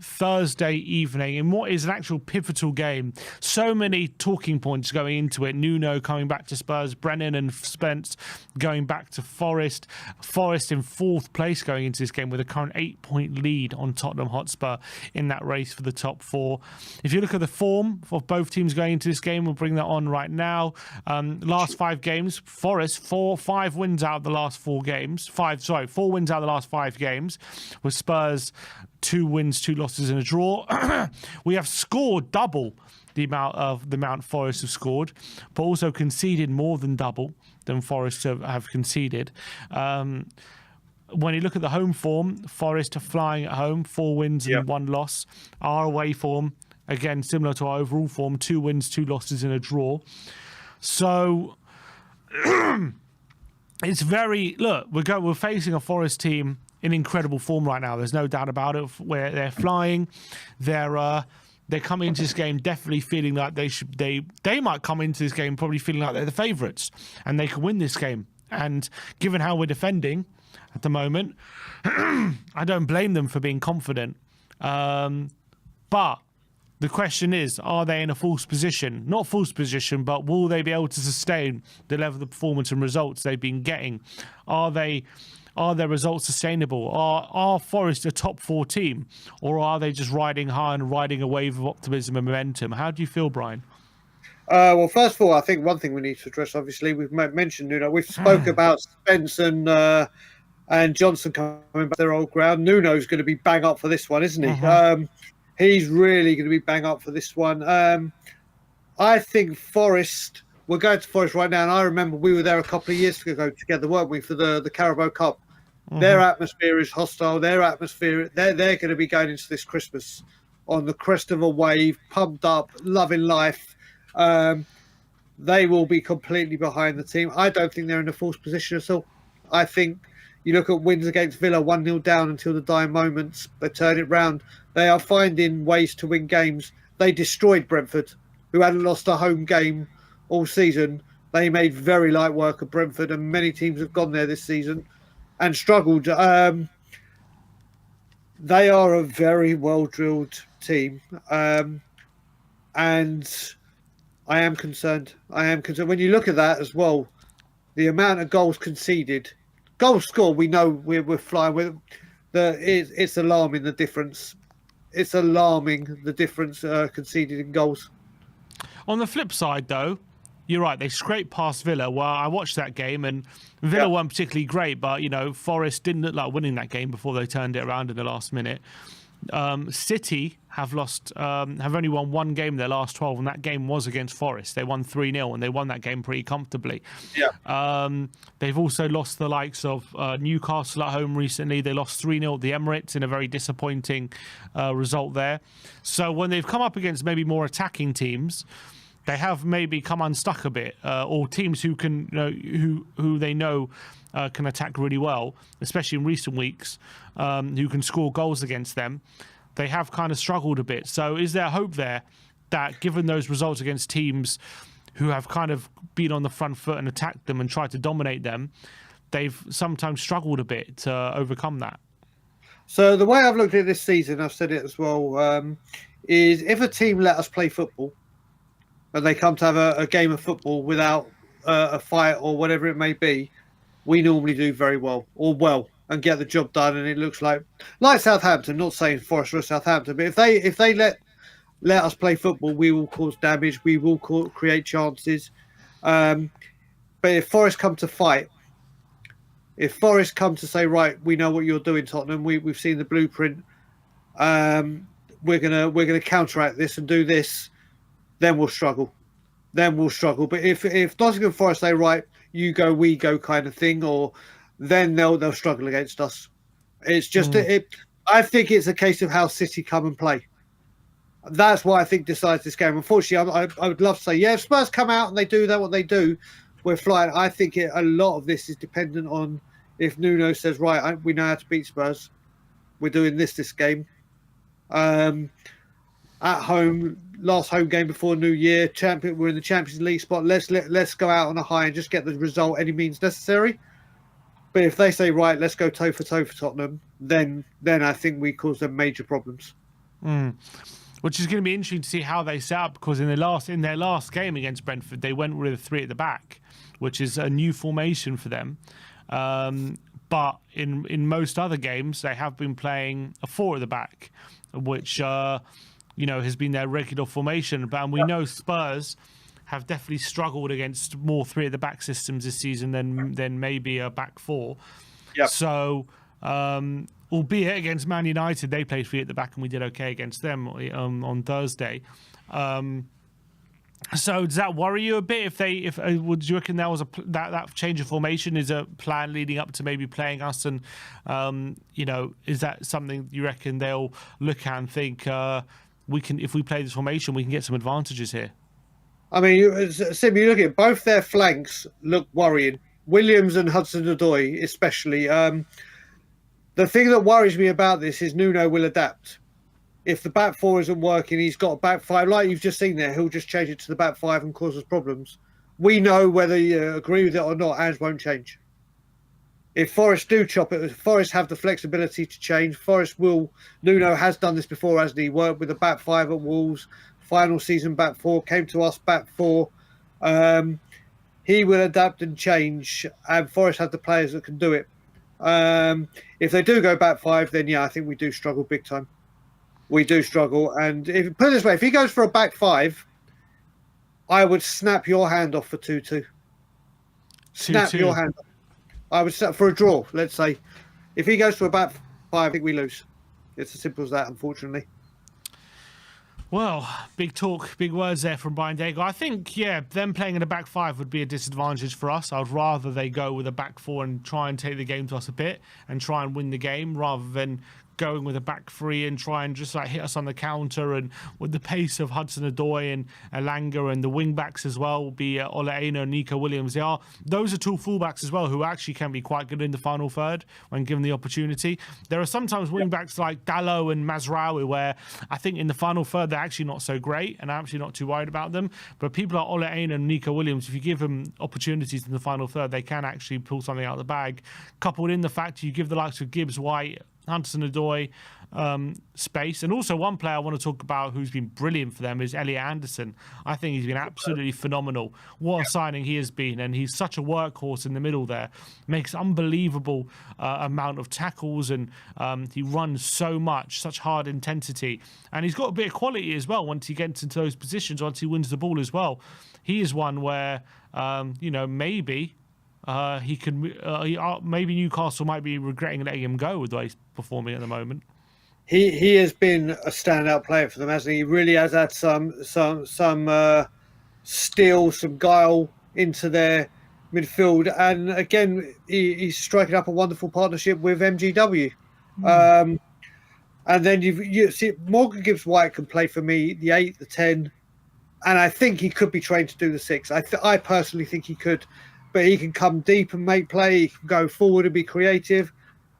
Thursday evening in what is an actual pivotal game. So many talking points going into it. Nuno coming back to Spurs, Brennan and Spence going back to Forest. Forest in fourth place going into this game with a current 8-point lead on Tottenham Hotspur in that race for the top four. If you look at the form of both teams going into this game, we'll bring that on right now. Last 5 games, Forest 5 wins out of the last 4 games. 4 wins out of the last 5 games, with Spurs 2 wins, 2 losses and a draw. We have scored double the amount Forest have scored, but also conceded more than double than Forest have conceded. When you look at the home form, Forest are flying at home, 4 wins and 1 loss. Our away form, again, similar to our overall form, 2 wins, 2 losses and a draw. So it's we're facing a Forest team in incredible form right now. There's no doubt about it. Where they're flying, they're coming into this game definitely feeling like they might come into this game probably feeling like they're the favourites and they can win this game. And given how we're defending at the moment, I don't blame them for being confident. But the question is, are they in a false position? Not false position, but will they be able to sustain the level of performance and results they've been getting? Are their results sustainable? Are Forest a top 4 team? Or are they just riding high and riding a wave of optimism and momentum? How do you feel, Brian? Well, first of all, I think one thing we need to address, obviously, we've mentioned, Nuno. We've spoke about Spence and Johnson coming back to their old ground. Nuno's going to be bang up for this one, isn't he? He's really going to be bang up for this one. I think Forest, we're going to Forest right now, and I remember we were there a couple of years ago together, weren't we, for the Carabao Cup. Their atmosphere is hostile. They're going to be going into this Christmas on the crest of a wave, pumped up, loving life. They will be completely behind the team. I don't think they're in a false position at all. I think you look at wins against Villa, 1-0 down until the dying moments. They turn it round. They are finding ways to win games. They destroyed Brentford, who hadn't lost a home game all season. They made very light work of Brentford, and many teams have gone there this season and struggled. They are a very well-drilled team, and I am concerned. When you look at that as well, the amount of goals conceded, goals scored, we know we're flying with. It's alarming, the difference. It's alarming, the difference conceded in goals. On the flip side, though, you're right. They scraped past Villa. Well, I watched that game, and Villa weren't particularly great, but Forest didn't look like winning that game before they turned it around in the last minute. City have only won 1 game in their last 12, and that game was against Forest. They won 3-0, and they won that game pretty comfortably. They've also lost the likes of Newcastle at home recently. They lost 3-0 at the Emirates in a very disappointing result there. So when they've come up against maybe more attacking teams, they have maybe come unstuck a bit, or teams who can, who they know can attack really well, especially in recent weeks, who can score goals against them. They have kind of struggled a bit. So is there hope there that, given those results against teams who have kind of been on the front foot and attacked them and tried to dominate them, they've sometimes struggled a bit to overcome that? So the way I've looked at this season, I've said it as well, is if a team let us play football and they come to have a game of football without a fight or whatever it may be, we normally do very well, and get the job done. And it looks like Southampton, not saying Forest or Southampton, but if they let us play football, we will cause damage, we will create chances. But if Forest come to fight, if Forest come to say, right, we know what you're doing, Tottenham, we've seen the blueprint, we're gonna counteract this and do this, then we'll struggle. But if Nottingham Forest say, right, you go, we go kind of thing, or then they'll struggle against us. It's just I think it's a case of how City come and play. That's what I think decides this game. Unfortunately, I would love to say, if Spurs come out and they do what they do, we're flying. I think a lot of this is dependent on if Nuno says, right, we know how to beat Spurs. We're doing this game. At home, last home game before New Year, we're in the Champions League spot. Let's go out on a high and just get the result any means necessary. But if they say, right, let's go toe for toe for Tottenham, then I think we cause them major problems. Which is going to be interesting to see how they set up, because in their last game against Brentford, they went with a 3 at the back, which is a new formation for them. But in most other games, they have been playing a 4 at the back, which has been their regular formation. And we know Spurs have definitely struggled against more 3 at the back systems this season than maybe a back 4. Yep. So, albeit against Man United, they played 3 at the back and we did okay against them on Thursday. So does that worry you a bit? Would you reckon that was that change of formation is a plan leading up to maybe playing us? And is that something you reckon they'll look at and think we can, if we play this formation, we can get some advantages here? I mean, Sim, you look at both their flanks look worrying. Williams and Hudson-Odoi especially. The thing that worries me about this is Nuno will adapt. If the back 4 isn't working, he's got a back 5. Like you've just seen there, he'll just change it to the back 5 and cause us problems. We know whether you agree with it or not, ours won't change. If Forest do chop it, Forest have the flexibility to change. Nuno has done this before, hasn't he? Worked with the back 5 at Wolves, final season back 4, came to us back 4. He will adapt and change, and Forest have the players that can do it. If they do go back 5, then yeah, I think we do struggle big time. We do struggle, and put it this way, if he goes for a back 5, I would snap your hand off for 2-2. Snap your hand off. I would snap for a draw, let's say. If he goes for a back 5, I think we lose. It's as simple as that, unfortunately. Well, big talk, big words there from Brian Daigle. I think, them playing in a back 5 would be a disadvantage for us. I'd rather they go with a back 4 and try and take the game to us a bit and try and win the game, rather than going with a back 3 and try and just like hit us on the counter. And with the pace of Hudson-Odoi and Elanga and the wing backs as well, be Ole Einar and Nico Williams, those are 2 fullbacks as well who actually can be quite good in the final third when given the opportunity. There are sometimes wing backs like Dalot and Mazraoui where I think in the final third they're actually not so great, and I'm actually not too worried about them. But people like Ole Einar and Nico Williams, if you give them opportunities in the final third, they can actually pull something out of the bag. Coupled in the fact you give the likes of Gibbs, White, Hudson-Odoi space. And also one player I want to talk about who's been brilliant for them is Elliot Anderson. I think he's been absolutely phenomenal. What a signing he has been, and he's such a workhorse in the middle there. Makes unbelievable amount of tackles, and he runs so much, such hard intensity. And he's got a bit of quality as well once he gets into those positions, once he wins the ball as well. He is one where, maybe... maybe Newcastle might be regretting letting him go with the way he's performing at the moment. He has been a standout player for them, hasn't he? He really has had some steel, some guile into their midfield, and again he's striking up a wonderful partnership with MGW. And then you see Morgan Gibbs White can play for me the 8, the 10, and I think he could be trained to do the 6. I personally think he could. But he can come deep and make play. He can go forward and be creative.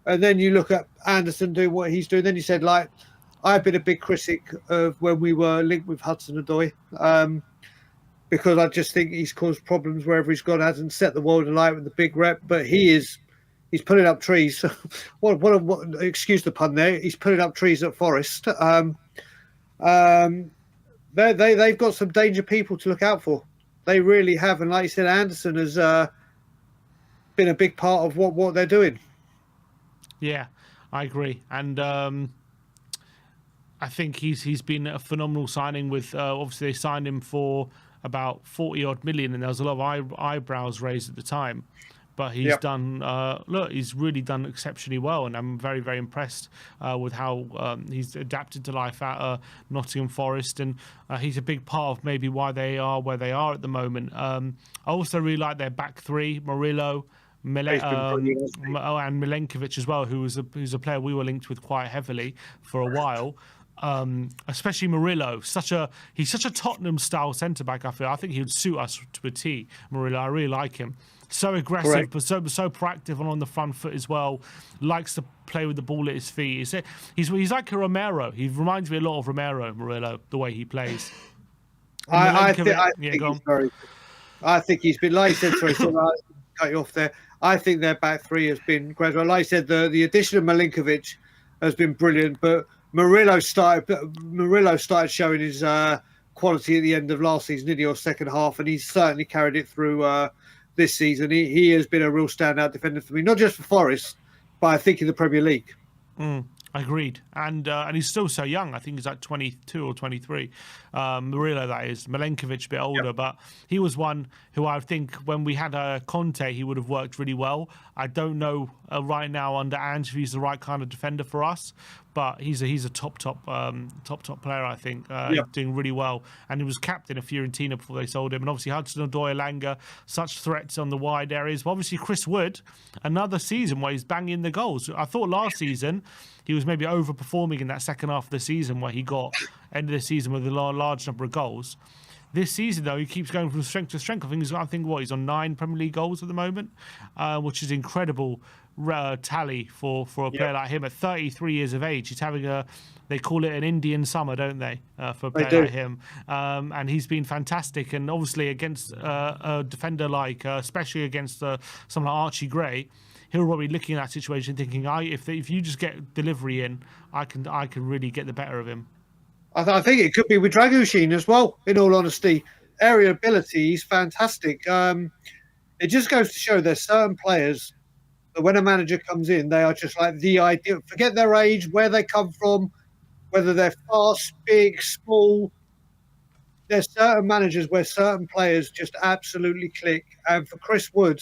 And then you look at Anderson doing what he's doing. Then you said, I've been a big critic of when we were linked with Hudson-Odoi, because I just think he's caused problems wherever he's gone. Hasn't set the world alight with the big rep, but he's putting up trees. what excuse the pun there? He's putting up trees at Forest. They've got some danger people to look out for. They really have, and like you said, Anderson has been a big part of what they're doing. Yeah, I agree, and I think he's been a phenomenal signing. With obviously they signed him for about 40-odd million, and there was a lot of eyebrows raised at the time. But he's done. He's really done exceptionally well, and I'm very, very impressed with how he's adapted to life at Nottingham Forest, and he's a big part of maybe why they are where they are at the moment. I also really like their back 3, Murillo, and Milenkovic as well, who's a player we were linked with quite heavily for a while. Especially Murillo, he's such a Tottenham style centre back. I think he would suit us to a T. Murillo, I really like him. So aggressive, correct, but so proactive and on the front foot as well. Likes to play with the ball at his feet. He's like a Romero. He reminds me a lot of Romero, Murillo, the way he plays. I think he's been, like you said, sorry, cut you off there. I think their back three has been great. Like I said, the addition of Milinkovic has been brilliant, but Murillo started showing his quality at the end of last season, in the second half, and he's certainly carried it through this season. He has been a real standout defender for me, not just for Forest, but I think in the Premier League. Agreed, and he's still so young. I think he's like 22 or 23. Murillo, that is. Milenkovic a bit older, but he was one who I think when we had Conte, he would have worked really well. I don't know right now under Ange if he's the right kind of defender for us, but he's a top player. I think he's doing really well, and he was captain of Fiorentina before they sold him. And obviously Hudson-Odoi, Elanga, such threats on the wide areas. But obviously Chris Wood, another season where he's banging the goals. I thought last season he was maybe overperforming in that second half of the season where he got end of the season with a large number of goals. This season, though, he keeps going from strength to strength. He's on 9 Premier League goals at the moment, which is incredible tally for a player like him at 33 years of age. He's having they call it an Indian summer, don't they, for a player like him? And he's been fantastic. And obviously against a defender like, especially against someone like Archie Gray, he'll probably be looking at that situation thinking, if you just get delivery in, I can really get the better of him. I think it could be with Dragushin as well, in all honesty. Area ability, he's fantastic. It just goes to show there's certain players that when a manager comes in, they are just like the ideal. Forget their age, where they come from, whether they're fast, big, small. There's certain managers where certain players just absolutely click. And for Chris Wood,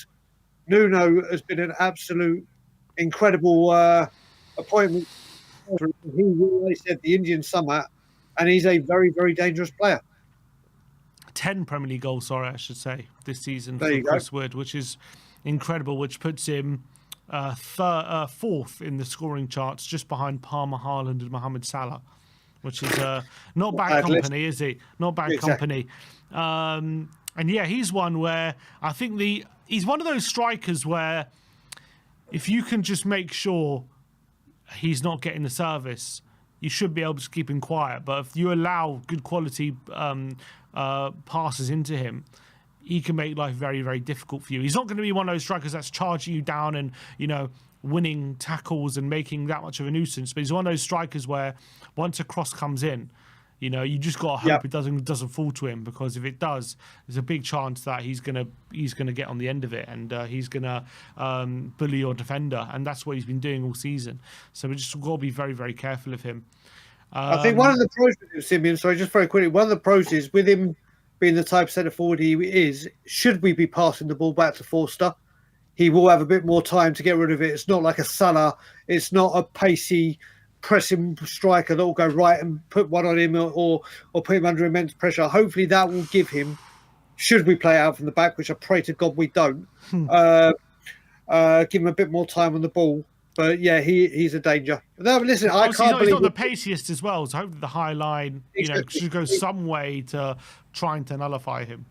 Nuno has been an absolute incredible appointment. He really said the Indian summer, and he's a very, very dangerous player. 10 Premier League goals, I should say, this season for Chris Wood, which is incredible, which puts him fourth in the scoring charts, just behind Palmer, Haaland and Mohamed Salah, which is not bad company, is he? Not bad company. And yeah, he's one where I think he's one of those strikers where if you can just make sure he's not getting the service, you should be able to keep him quiet. But if you allow good quality passes into him, he can make life very, very difficult for you. He's not going to be one of those strikers that's charging you down and, winning tackles and making that much of a nuisance. But he's one of those strikers where once a cross comes in, you just got to hope it doesn't fall to him, because if it does, there's a big chance that he's gonna get on the end of it, and he's gonna bully your defender, and that's what he's been doing all season. So we just got to be very, very careful of him. I think one of the pros with Simeon, sorry, just very quickly, one of the pros is with him being the type of centre forward he is, should we be passing the ball back to Forster, he will have a bit more time to get rid of it. It's not like a Salah, it's not a pacey pressing striker that will go right and put one on him or put him under immense pressure. Hopefully that will give him, should we play out from the back, which I pray to God we don't, give him a bit more time on the ball. But yeah, he's a danger. No, listen, I can't believe he's not the paciest as well, so hopefully the high line should go some way to trying to nullify him.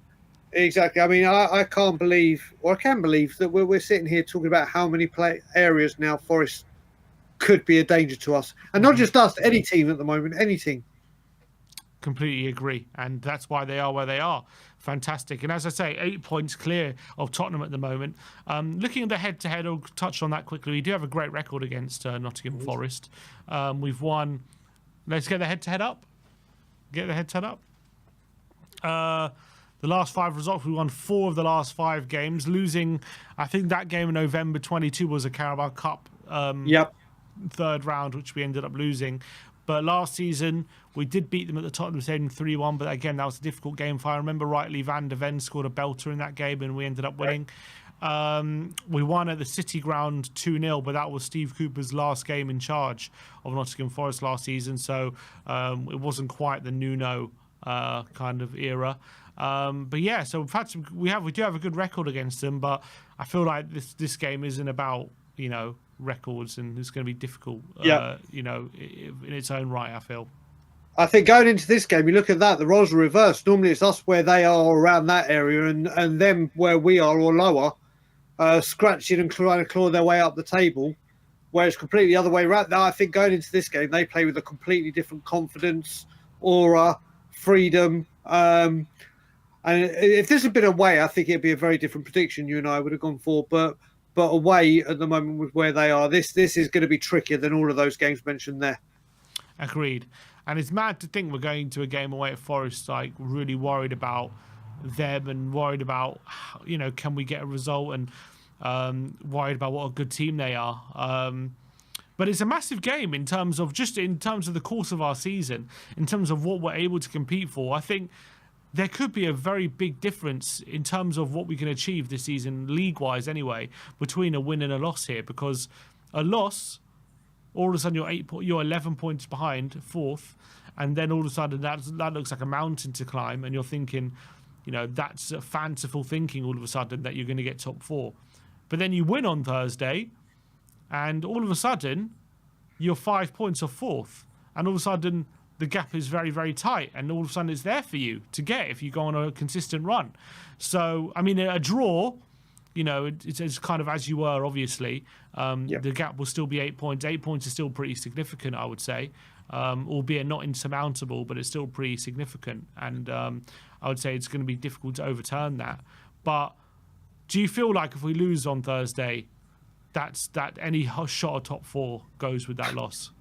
Exactly. I mean, I can't believe, or I can believe that we're sitting here talking about how many play areas now Forest could be a danger to us, and not just us, any team at the moment, any team. Completely agree, and that's why they are where they are. Fantastic. And as I say, 8 points clear of Tottenham at the moment. Looking at the head-to-head, I'll touch on that quickly. We do have a great record against Nottingham Forest. We've won. Let's get the head-to-head up. The last 5 results, we won 4 of the last 5 games, losing. I think that game in November 22 was a Carabao Cup third round, which we ended up losing. But last season, we did beat them at the Tottenham Stadium 3-1. But again, that was a difficult game. If I remember rightly, Van de Ven scored a belter in that game, and we ended up winning. We won at the City Ground 2-0, but that was Steve Cooper's last game in charge of Nottingham Forest last season. So it wasn't quite the Nuno kind of era. But yeah, so we've had we do have a good record against them, but I feel like this game isn't about records, and it's going to be difficult. In its own right, I feel. I think going into this game, you look at that, the roles are reversed. Normally, it's us where they are around that area, and them where we are or lower, scratching and trying to claw their way up the table. Where it's completely the other way around. Now, I think going into this game, they play with a completely different confidence, aura, freedom. And if this had been away, I think it'd be a very different prediction you and I would have gone for. But but away at the moment with where they are, this is going to be trickier than all of those games mentioned there. Agreed. And it's mad to think we're going to a game away at Forest, like really worried about them and worried about, can we get a result, and worried about what a good team they are. But it's a massive game in terms of the course of our season, in terms of what we're able to compete for. I think there could be a very big difference in terms of what we can achieve this season, league-wise anyway, between a win and a loss here. Because a loss, all of a sudden you're 11 points behind fourth, and then all of a sudden that looks like a mountain to climb, and you're thinking, that's a fanciful thinking all of a sudden that you're going to get top four. But then you win on Thursday, and all of a sudden, you're 5 points off fourth. And all of a sudden, the gap is very, very tight. And all of a sudden, it's there for you to get if you go on a consistent run. So, I mean, a draw, it's kind of as you were, obviously. The gap will still be 8 points. 8 points is still pretty significant, I would say. Albeit not insurmountable, but it's still pretty significant. And I would say it's going to be difficult to overturn that. But do you feel like if we lose on Thursday, that any shot at top four goes with that loss?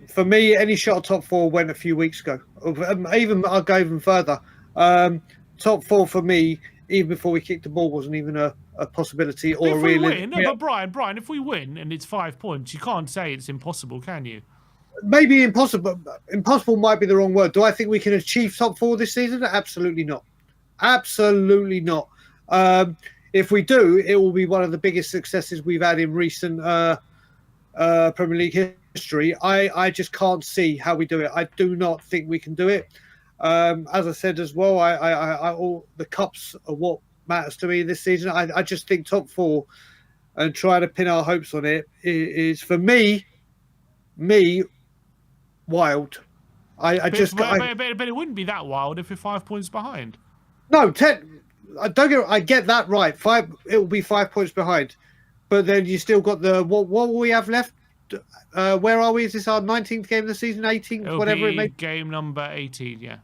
For me, any shot at top four went a few weeks ago. I'll go even further. Top four for me, even before we kicked the ball, wasn't even a possibility or really. But Brian, if we win and it's 5 points, you can't say it's impossible, can you? Maybe impossible. Impossible might be the wrong word. Do I think we can achieve top four this season? Absolutely not. Absolutely not. If we do, it will be one of the biggest successes we've had in recent Premier League history. I just can't see how we do it. I do not think we can do it. As I said as well, all the cups are what matters to me this season. I just think top four and try to pin our hopes on it is for me wild. But it wouldn't be that wild if we're 5 points behind. No, I get that right. It will be 5 points behind, but then you still got the what will we have left? Where are we? Is this our 19th game of the season? 18th, whatever it may be. Game number 18, yeah.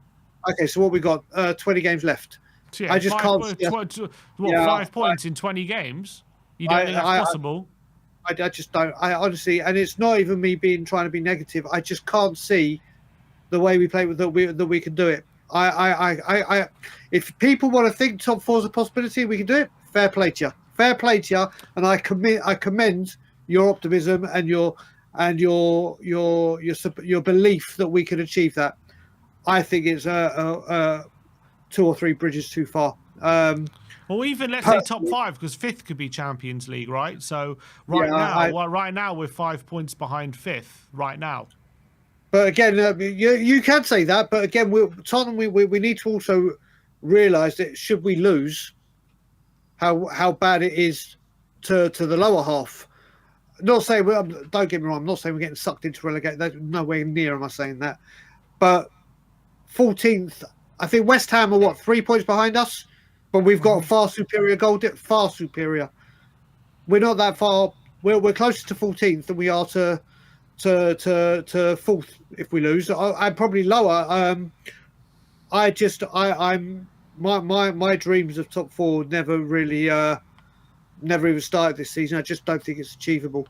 Okay, so what we got? 20 games left. So yeah, I just can't. 5 points in 20 games? You don't think that's possible? I just don't. I honestly, and it's not even me trying to be negative. I just can't see the way we play that we can do it. If people want to think top four is a possibility, we can do it. Fair play to you, and I commend your optimism and your belief that we can achieve that. I think it's 2 or 3 bridges too far. Well, even let's say top 5, because 5th could be Champions League, right? So right now we're 5 points behind 5th right now. But again, you can say that. But again, Tottenham, we need to also realise that should we lose, how bad it is to the lower half. Not saying don't get me wrong. I'm not saying we're getting sucked into relegation. Nowhere near am I saying that. But 14th, I think West Ham are 3 points behind us, but we've got a far superior goal dip. Far superior. We're not that far. We're closer to 14th than we are to 4th if we lose. I'm probably lower. I'm my dreams of top 4 never really never even started this season. I just don't think it's achievable.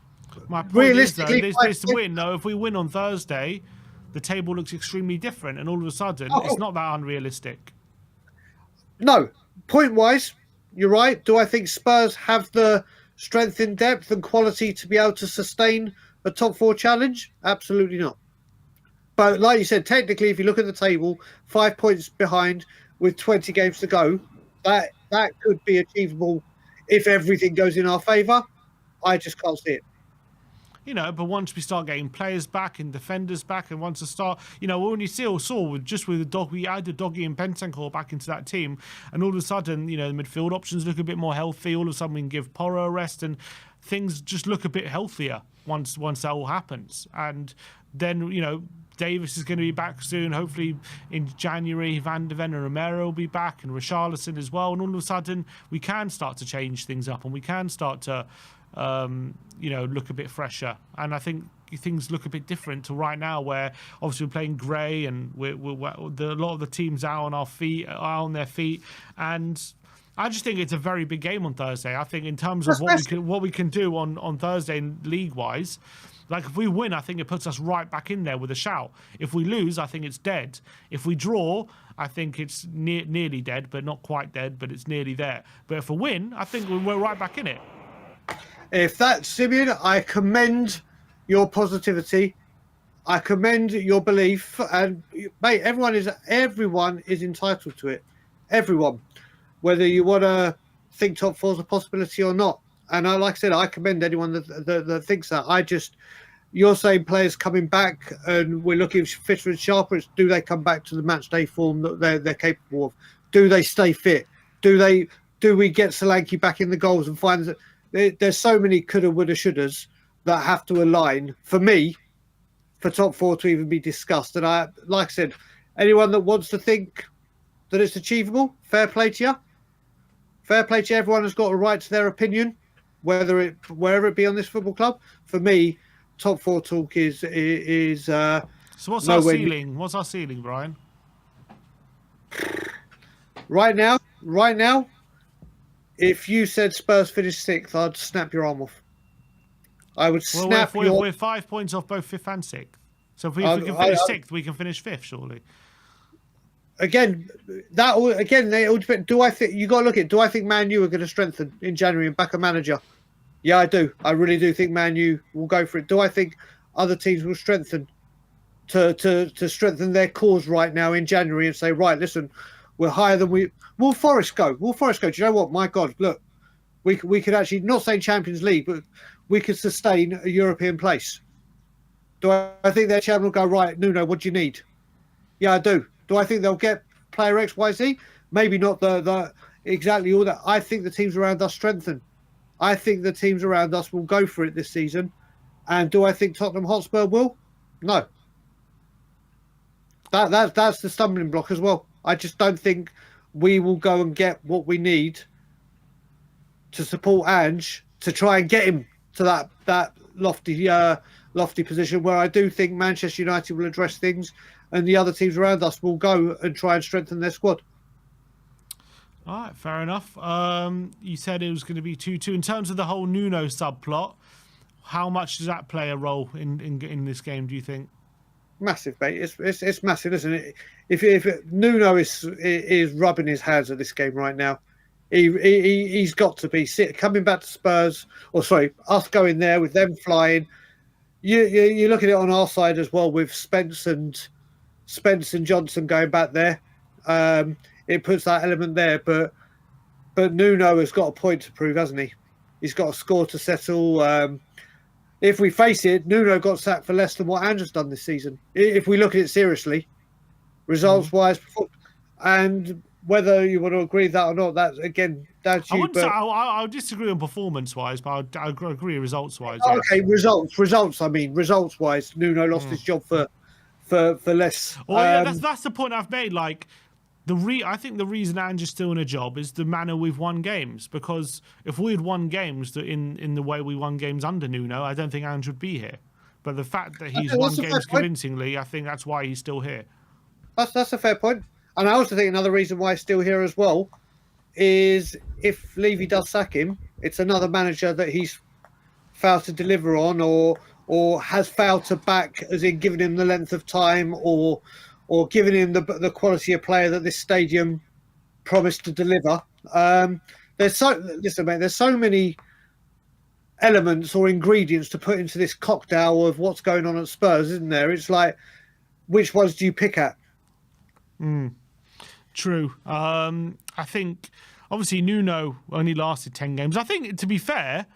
My point is, though, this win, though, if we win on Thursday, the table looks extremely different, and all of a sudden, it's not that unrealistic. No, point-wise, you're right. Do I think Spurs have the strength in depth and quality to be able to sustain a top 4 challenge? Absolutely not. But like you said, technically, if you look at the table, 5 points behind with 20 games to go, that could be achievable if everything goes in our favour. I just can't see it. But once we start getting players back and defenders back, and once we start, when you saw with the dog, we added Doggy and Bentancur back into that team, and all of a sudden, the midfield options look a bit more healthy. All of a sudden, we can give Porro a rest, and things just look a bit healthier once that all happens. And then, Davis is going to be back soon. Hopefully in January, Van de Ven and Romero will be back, and Richarlison as well. And all of a sudden, we can start to change things up, and we can start to look a bit fresher. And I think things look a bit different to right now, where obviously we're playing grey, and a lot of the teams are on their feet, and I just think it's a very big game on Thursday. I think in terms of That's what we can do on Thursday league wise, like if we win, I think it puts us right back in there with a shout. If we lose, I think it's dead. If we draw, I think it's nearly dead, but not quite dead, but it's nearly there. But if we win, I think we're right back in it. If that's Simeon, I commend your positivity. I commend your belief, and mate, everyone is entitled to it. Everyone, whether you want to think top four is a possibility or not. And like I said, I commend anyone that thinks that. You're saying players coming back, and we're looking fitter and sharper. Do they come back to the match day form that they're capable of? Do they stay fit? Do we get Solanke back in the goals and find that there's so many coulda, woulda, shouldas that have to align for me for top four to even be discussed. And like I said, anyone that wants to think that it's achievable, fair play to you. Fair play to you. Everyone has got a right to their opinion, wherever it be on this football club. For me, top four talk is so what's our ceiling? What's our ceiling, Brian? Right now, if you said Spurs finish sixth, I'd snap your arm off. I would snap your... We're 5 points off both fifth and sixth. So if we can finish sixth, we can finish fifth, surely. Again, they all depend. Do I think you got to look at? Do I think Man U are going to strengthen in January and back a manager? Yeah, I do. I really do think Man U will go for it. Do I think other teams will strengthen to strengthen their cause right now in January and say, right, listen, we're higher than we... Will Forest go? Do you know what? My God, look, we could actually, not say Champions League, but we could sustain a European place. Do I think their chairman will go, right, Nuno, what do you need? Yeah, I do. Do I think they'll get player X, Y, Z? Maybe not the exactly all that. I think the teams around us strengthen. I think the teams around us will go for it this season. And do I think Tottenham Hotspur will? No. That's the stumbling block as well. I just don't think we will go and get what we need to support Ange to try and get him to that lofty position, where I do think Manchester United will address things and the other teams around us will go and try and strengthen their squad. All right, fair enough. You said it was going to be 2-2. In terms of the whole Nuno subplot, how much does that play a role in this game, do you think? Massive, mate. It's massive, isn't it? If Nuno is rubbing his hands at this game right now, he's got to be coming back to Spurs, or sorry, us going there with them flying. You look at it on our side as well with Spence and Johnson going back there. It puts that element there, but Nuno has got a point to prove, hasn't he? He's got a score to settle. If we face it, Nuno got sacked for less than what Ange's done this season. If we look at it seriously, results-wise, and whether you want to agree with that or not, that's again, that's you. I'll disagree on performance-wise, but I agree results-wise. Okay, results. I mean, results-wise, Nuno lost his job for less. Well, yeah, that's the point I've made. Like, I think the reason Ange is still in a job is the manner we've won games. Because if we had won games in the way we won games under Nuno, I don't think Ange would be here. But the fact that he's won games convincingly, I think that's why he's still here. That's a fair point. And I also think another reason why he's still here as well is if Levy does sack him, it's another manager that he's failed to deliver on or has failed to back, as in giving him the length of time or giving him the quality of player that this stadium promised to deliver. There's so many elements or ingredients to put into this cocktail of what's going on at Spurs, isn't there? It's like, which ones do you pick at? True. I think, obviously, Nuno only lasted 10 games. I think, to be fair,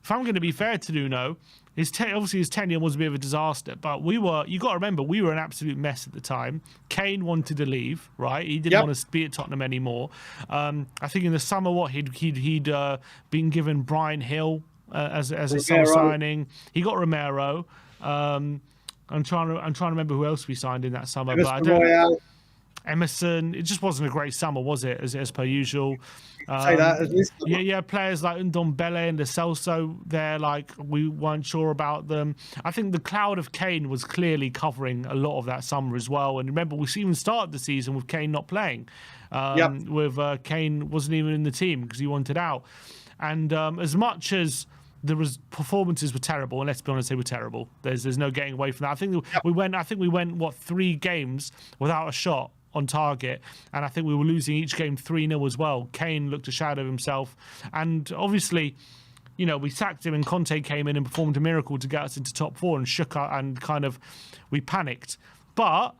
if I'm going to be fair to Nuno, obviously his tenure was a bit of a disaster, but you got to remember, we were an absolute mess at the time. Kane wanted to leave, right? He didn't want to be at Tottenham anymore. I think in the summer, he'd been given Brian Hill as a summer signing. He got Romero. I'm trying to remember who else we signed in that summer, but I don't. Emerson. It just wasn't a great summer, was it? As per usual. Say that as this Yeah, players like Ndombele and the Celso, they're like, we weren't sure about them. I think the cloud of Kane was clearly covering a lot of that summer as well. And remember, we even started the season with Kane not playing. With Kane wasn't even in the team because he wanted out. And as much as performances were terrible, and let's be honest, they were terrible. There's no getting away from that. I think we went 3 games without a shot on target, and I think we were losing each game 3-0 as well. Kane looked a shadow of himself, and obviously, we sacked him, and Conte came in and performed a miracle to get us into top 4 and shook up, and kind of we panicked. But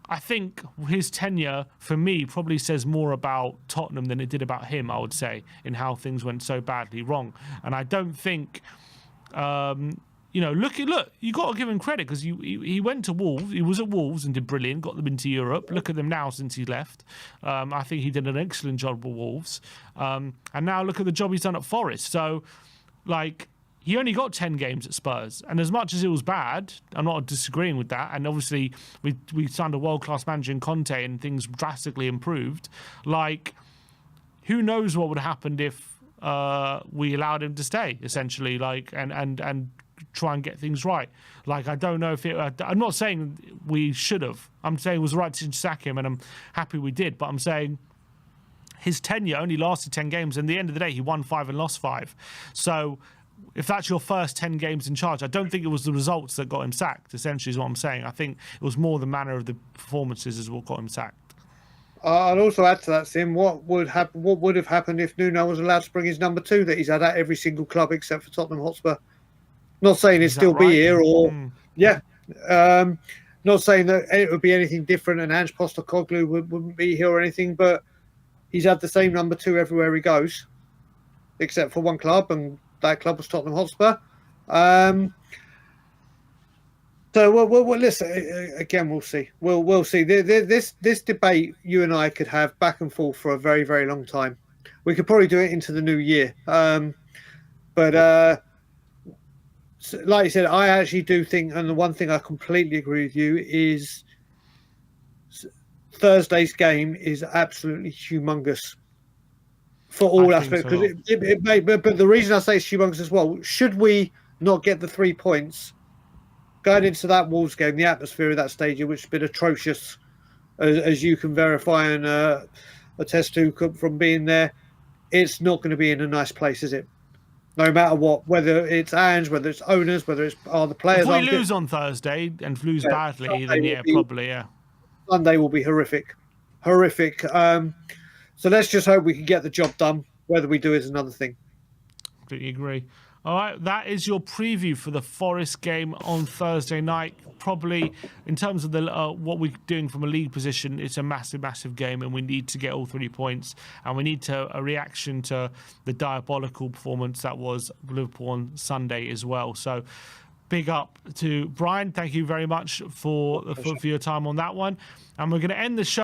I think his tenure, for me, probably says more about Tottenham than it did about him, I would say, in how things went so badly wrong. And I don't think, look, you got to give him credit because he went to Wolves. He was at Wolves and did brilliant, got them into Europe. Look at them now since he left. I think he did an excellent job with Wolves. And now look at the job he's done at Forest. So, he only got 10 games at Spurs. And as much as it was bad, I'm not disagreeing with that. And obviously, we signed a world-class manager in Conte and things drastically improved. Who knows what would have happened if we allowed him to stay, essentially, and try and get things right. I don't know if I'm not saying we should have. I'm saying it was the right decision to sack him, and I'm happy we did. But I'm saying his tenure only lasted 10 games. And at the end of the day, he won 5 and lost 5. So if that's your first 10 games in charge, I don't think it was the results that got him sacked, essentially, is what I'm saying. I think it was more the manner of the performances is what got him sacked. I'll also add to that, Sim, what would have happened if Nuno was allowed to bring his number 2 that he's had at every single club except for Tottenham Hotspur? Not saying he'd still be here, or not saying that it would be anything different and Ange Postecoglou wouldn't be here or anything, but he's had the same number 2 everywhere he goes, except for one club, and that club was Tottenham Hotspur. So we'll listen. Again, we'll see. We'll see. This debate you and I could have back and forth for a very, very long time. We could probably do it into the new year. But like I said, I actually do think, and the one thing I completely agree with you is Thursday's game is absolutely humongous for all aspects. Because it may, but the reason I say it's humongous as well, should we not get the 3 points going into that Wolves game, the atmosphere of that stadium, which has been atrocious, as you can verify and attest to from being there, it's not going to be in a nice place, is it? No matter what, whether it's Ange, whether it's owners, whether it's the players. If we lose on Thursday and lose badly, Sunday then probably. Sunday will be horrific. So let's just hope we can get the job done. Whether we do is another thing. Completely agree. All right, that is your preview for the Forest game on Thursday night. Probably, in terms of the what we're doing from a league position, it's a massive, massive game, and we need to get all 3 points. And we need a reaction to the diabolical performance that was Liverpool on Sunday as well. So, big up to Brian. Thank you very much for your time on that one. And we're going to end the show